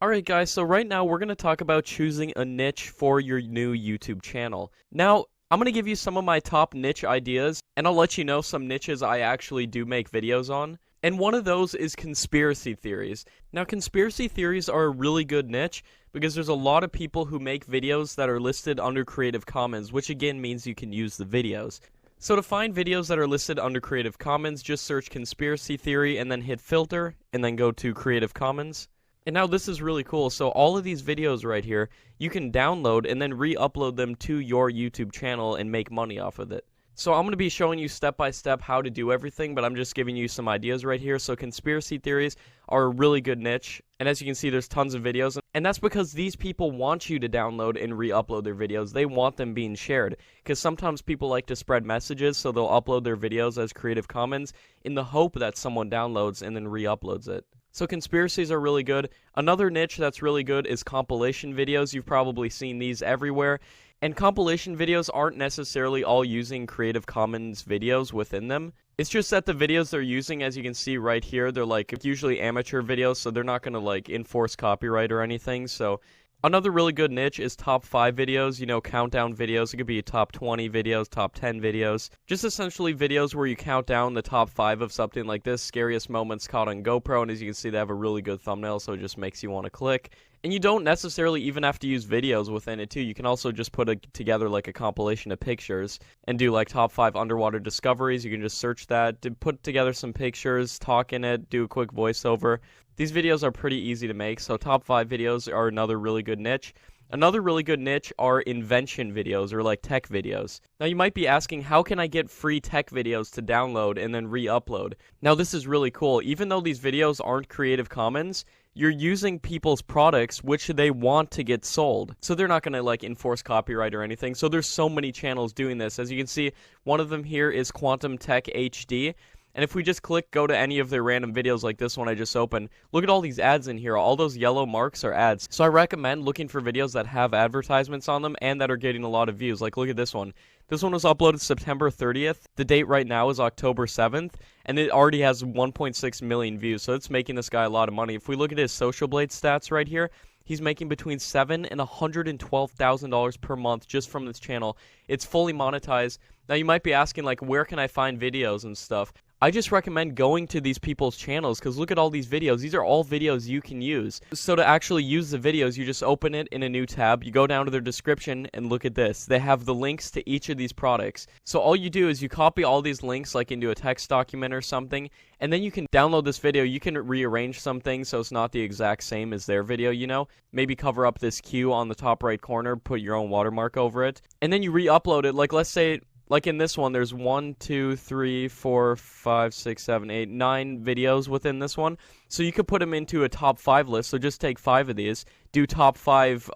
Alright guys, so right now we're going to talk about choosing a niche for your new YouTube channel. Now, I'm going to give you some of my top niche ideas, and I'll let you know some niches I actually do make videos on. And one of those is conspiracy theories. Now, conspiracy theories are a really good niche because there's a lot of people who make videos that are listed under Creative Commons, which again means you can use the videos. So to find videos that are listed under Creative Commons, just search conspiracy theory and then hit filter, and then go to Creative Commons. And now this is really cool, so all of these videos right here, you can download and then re-upload them to your YouTube channel and make money off of it. So I'm going to be showing you step by step how to do everything, but I'm just giving you some ideas right here. So conspiracy theories are a really good niche, and as you can see there's tons of videos, and that's because these people want you to download and re-upload their videos. They want them being shared, because sometimes people like to spread messages, so they'll upload their videos as Creative Commons in the hope that someone downloads and then re-uploads it. So conspiracies are really good. Another niche that's really good is compilation videos. You've probably seen these everywhere. And compilation videos aren't necessarily all using Creative Commons videos within them. It's just that the videos they're using, as you can see right here, they're like usually amateur videos, so they're not going to like enforce copyright or anything. So another really good niche is top 5 videos, you know, countdown videos. It could be top 20 videos, top 10 videos. Just essentially videos where you count down the top 5 of something like this, scariest moments caught on GoPro, and as you can see they have a really good thumbnail, so it just makes you want to click. And you don't necessarily even have to use videos within it too. You can also just put together like a compilation of pictures and do like top 5 underwater discoveries. You can just search that, put together some pictures, talk in it, do a quick voiceover. These videos are pretty easy to make, so top 5 videos are another really good niche. Another really good niche are invention videos, or like tech videos. Now you might be asking, how can I get free tech videos to download and then re-upload? Now this is really cool. Even though these videos aren't Creative Commons, you're using people's products which they want to get sold. So they're not going to like enforce copyright or anything. So there's so many channels doing this. As you can see, one of them here is Quantum Tech HD. And if we just go to any of their random videos like this one I just opened, look at all these ads in here. All those yellow marks are ads. So I recommend looking for videos that have advertisements on them and that are getting a lot of views. Like, look at this one. This one was uploaded September 30th. The date right now is October 7th, and it already has 1.6 million views, so it's making this guy a lot of money. If we look at his Social Blade stats right here, he's making between $7,000 and $112,000 per month just from this channel. It's fully monetized. Now you might be asking, like, where can I find videos and stuff? I just recommend going to these people's channels, because look at all these videos. These are all videos you can use. So to actually use the videos, you just open it in a new tab, you go down to their description, and look at this. They have the links to each of these products. So all you do is you copy all these links like into a text document or something, and then you can download this video. You can rearrange some things so it's not the exact same as their video, you know? Maybe cover up this Q on the top right corner, put your own watermark over it, and then you re-upload it. Like, let's say, like in this one, there's 1, 2, 3, 4, 5, 6, 7, 8, 9 videos within this one. So you could put them into a top 5 list. So just take 5 of these, do top 5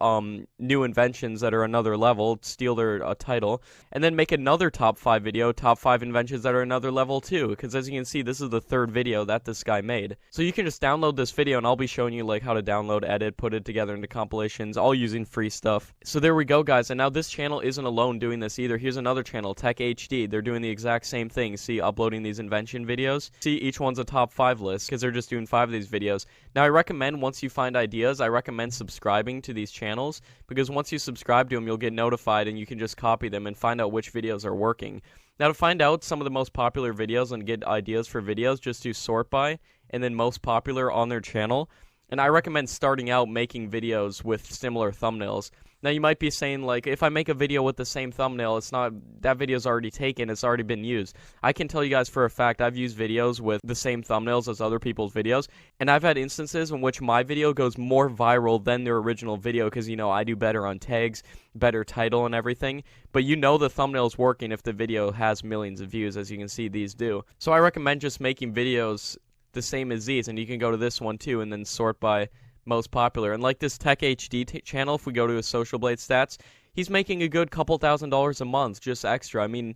new inventions that are another level, steal their title, and then make another top 5 video, top 5 inventions that are another level too. Because as you can see, this is the 3rd video that this guy made. So you can just download this video, and I'll be showing you like how to download, edit, put it together into compilations, all using free stuff. So there we go, guys. And now this channel isn't alone doing this either. Here's another channel, Tech HD. They're doing the exact same thing. See, uploading these invention videos. See, each one's a top 5 list because they're just doing 5 of these videos. Now I recommend, once you find ideas, I recommend subscribing to these channels, because once you subscribe to them, you'll get notified and you can just copy them and find out which videos are working. Now to find out some of the most popular videos and get ideas for videos, just do sort by and then most popular on their channel. And I recommend starting out making videos with similar thumbnails. Now you might be saying, like, if I make a video with the same thumbnail, it's not, that video's already taken, it's already been used. I can tell you guys for a fact, I've used videos with the same thumbnails as other people's videos, and I've had instances in which my video goes more viral than their original video, because, you know, I do better on tags, better title and everything, but you know the thumbnail's working if the video has millions of views, as you can see these do. So I recommend just making videos the same as these, and you can go to this one too, and then sort by most popular. And like this Tech HD channel, if we go to his Social Blade stats, he's making a good couple $1,000s a month, just extra. I mean,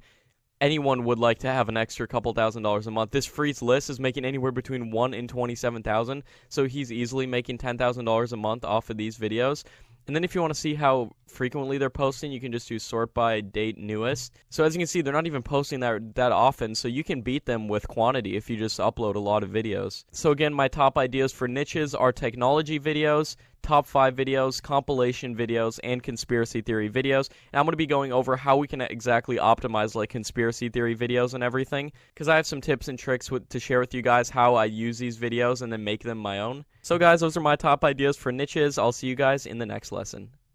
anyone would like to have an extra couple $1,000s a month. This Freeze list is making anywhere between $1,000 and $27,000, so he's easily making $10,000 a month off of these videos. And then if you want to see how frequently they're posting, you can just do sort by date newest. So as you can see, they're not even posting that often, so you can beat them with quantity if you just upload a lot of videos. So again, my top ideas for niches are technology videos, top 5 videos, compilation videos, and conspiracy theory videos. And I'm going to be going over how we can exactly optimize like conspiracy theory videos and everything, because I have some tips and tricks to share with you guys how I use these videos and then make them my own. So guys, those are my top ideas for niches. I'll see you guys in the next lesson.